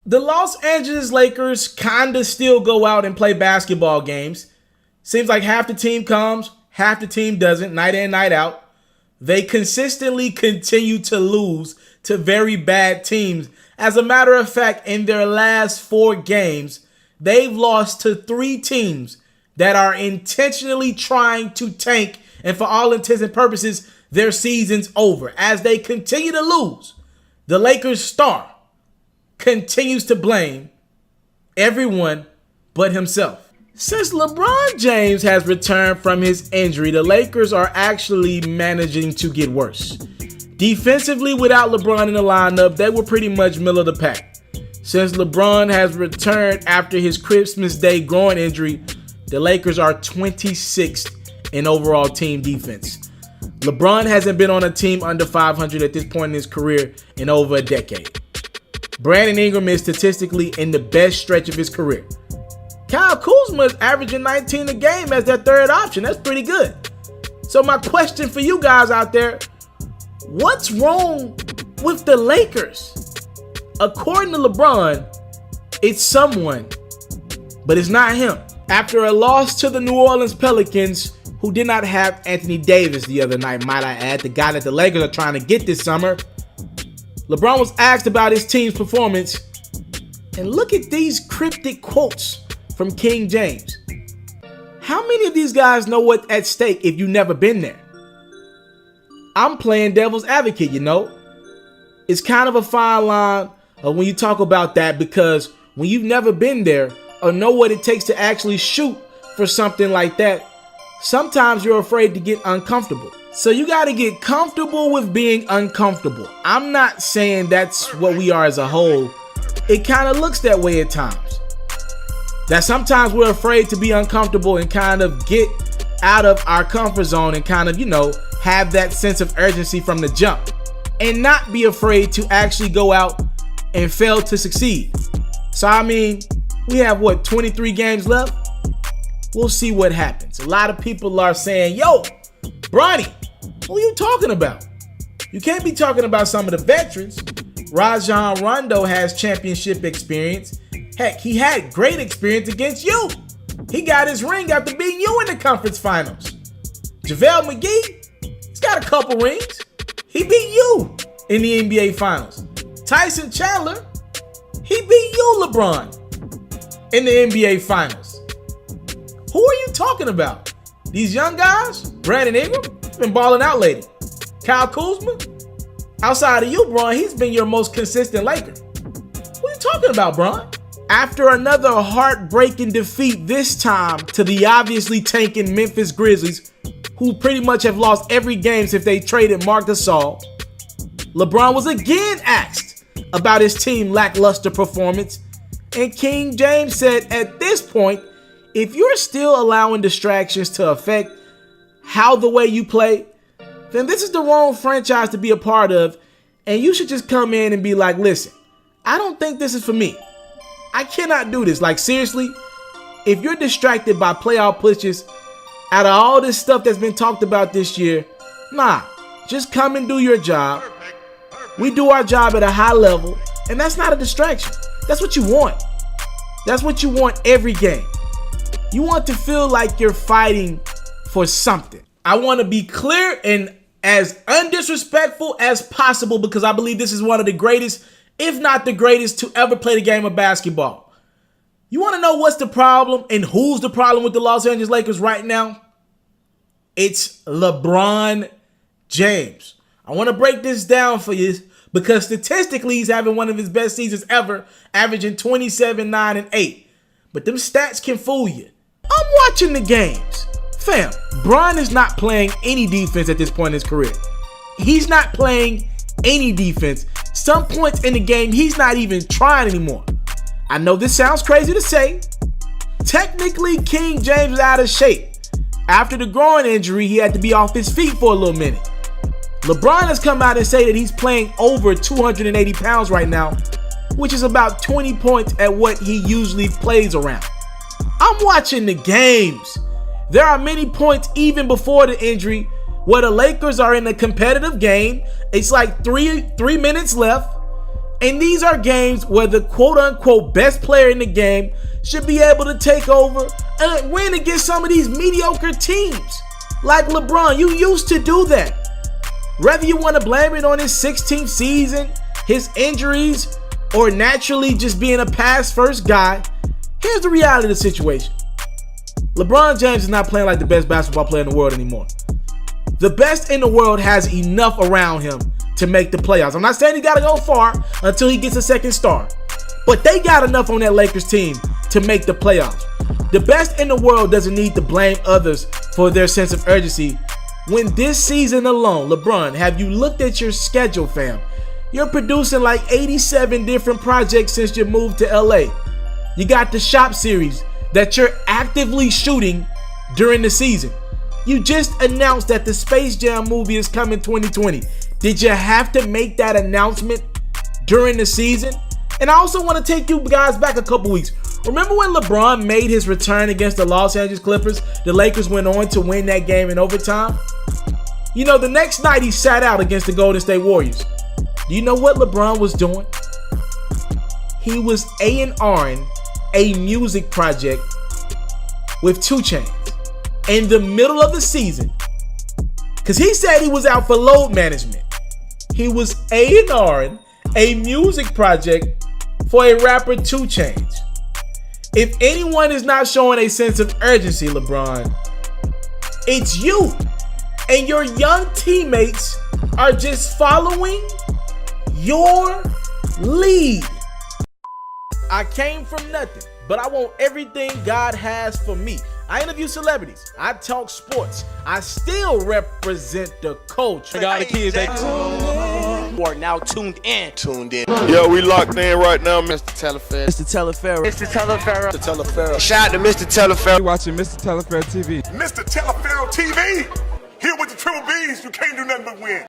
The Los Angeles Lakers kinda still go out and play basketball games. Seems like half the team comes, half the team doesn't, night in, night out. They consistently continue to lose to very bad teams. As a matter of fact, in their last 4 games, they've lost to 3 teams that are intentionally trying to tank, and for all intents and purposes, their season's over. As they continue to lose, the Lakers star continues to blame everyone but himself. Since LeBron James has returned from his injury, the Lakers are actually managing to get worse. Defensively, without LeBron in the lineup, they were pretty much middle of the pack. Since LeBron has returned after his Christmas Day groin injury, the Lakers are 26th in overall team defense. LeBron hasn't been on a team under 500 at this point in his career in over a decade. Brandon Ingram is statistically in the best stretch of his career. Kyle Kuzma is averaging 19 a game as their third option. That's pretty good. So my question for you guys out there, what's wrong with the Lakers? According to LeBron, it's someone, but it's not him. After a loss to the New Orleans Pelicans, who did not have Anthony Davis the other night, might I add, the guy that the Lakers are trying to get this summer, LeBron was asked about his team's performance, and look at these cryptic quotes from King James. How many of these guys know what's at stake if you've never been there? I'm playing devil's advocate, you know. It's kind of a fine line when you talk about that, because when you've never been there or know what it takes to actually shoot for something like that, sometimes you're afraid to get uncomfortable. So you got to get comfortable with being uncomfortable. I'm not saying that's what we are as a whole. It kind of looks that way at times. That sometimes we're afraid to be uncomfortable and kind of get out of our comfort zone and kind of, have that sense of urgency from the jump and not be afraid to actually go out and fail to succeed. So, we have 23 games left? We'll see what happens. A lot of people are saying, yo, Bronny, who are you talking about? You can't be talking about some of the veterans. Rajon Rondo has championship experience. Heck, he had great experience against you. He got his ring after beating you in the conference finals. JaVale McGee, he's got a couple rings. He beat you in the NBA finals. Tyson Chandler, he beat you, LeBron, in the NBA finals. Who are you talking about? These young guys? Brandon Ingram, been balling out lately. Kyle Kuzma, outside of you, Bron, he's been your most consistent Laker. What are you talking about, Bron? After another heartbreaking defeat, this time to the obviously tanking Memphis Grizzlies, who pretty much have lost every game since they traded Marc Gasol, LeBron was again asked about his team's lackluster performance, and King James said at this point, if you're still allowing distractions to affect how the way you play, then this is the wrong franchise to be a part of, and you should just come in and be like, listen, I don't think this is for me. I cannot do this. Like, seriously, if you're distracted by playoff pushes, out of all this stuff that's been talked about this year, nah, just come and do your job. We do our job at a high level, and that's not a distraction. That's what you want. That's what you want every game. You want to feel like you're fighting for something. I want to be clear and as undisrespectful as possible, because I believe this is one of the greatest, if not the greatest, to ever play the game of basketball. You want to know what's the problem and who's the problem with the Los Angeles Lakers right now? It's LeBron James. I want to break this down for you because statistically he's having one of his best seasons ever, averaging 27, 9, and 8. But them stats can fool you. I'm watching the games. Fam, Bron is not playing any defense at this point in his career. He's not playing any defense. Some points in the game, he's not even trying anymore. I know this sounds crazy to say. Technically, King James is out of shape. After the groin injury, he had to be off his feet for a little minute. LeBron has come out and say that he's playing over 280 pounds right now, which is about 20 points at what he usually plays around. I'm watching the games. There are many points even before the injury where the Lakers are in a competitive game. It's like three minutes left, And these are games where the quote-unquote best player in the game should be able to take over and win against some of these mediocre teams. Like LeBron, you used to do that. Whether you want to blame it on his 16th season, his injuries, or naturally just being a pass-first guy, here's the reality of the situation. LeBron James is not playing like the best basketball player in the world anymore. The best in the world has enough around him to make the playoffs. I'm not saying he got to go far until he gets a second star, but they got enough on that Lakers team to make the playoffs. The best in the world doesn't need to blame others for their sense of urgency. When this season alone, LeBron, have you looked at your schedule, fam? You're producing like 87 different projects since you moved to LA. You got the Shop series that you're actively shooting during the season. You just announced that the Space Jam movie is coming 2020. Did you have to make that announcement during the season? And I also want to take you guys back a couple weeks. Remember when LeBron made his return against the Los Angeles Clippers? The Lakers went on to win that game in overtime. You know, the next night he sat out against the Golden State Warriors. Do you know what LeBron was doing? He was A&R'ing a music project with 2 Chainz in the middle of the season, because he said he was out for load management. He was A&R'ing a music project for a rapper 2 Chainz. If anyone is not showing a sense of urgency, LeBron, it's you. And your young teammates are just following your lead. I came from nothing, but I want everything God has for me. I interview celebrities. I talk sports. I still represent the culture. I got the kids. They are now tuned in. Yo, we locked in right now, Mr. Mr.Taliaferro. Mr. Taliaferro. Shout out to Mr. Taliaferro. You're watching Mr.Taliaferro TV. Mr. Taliaferro TV, here with the triple B's, you can't do nothing but win.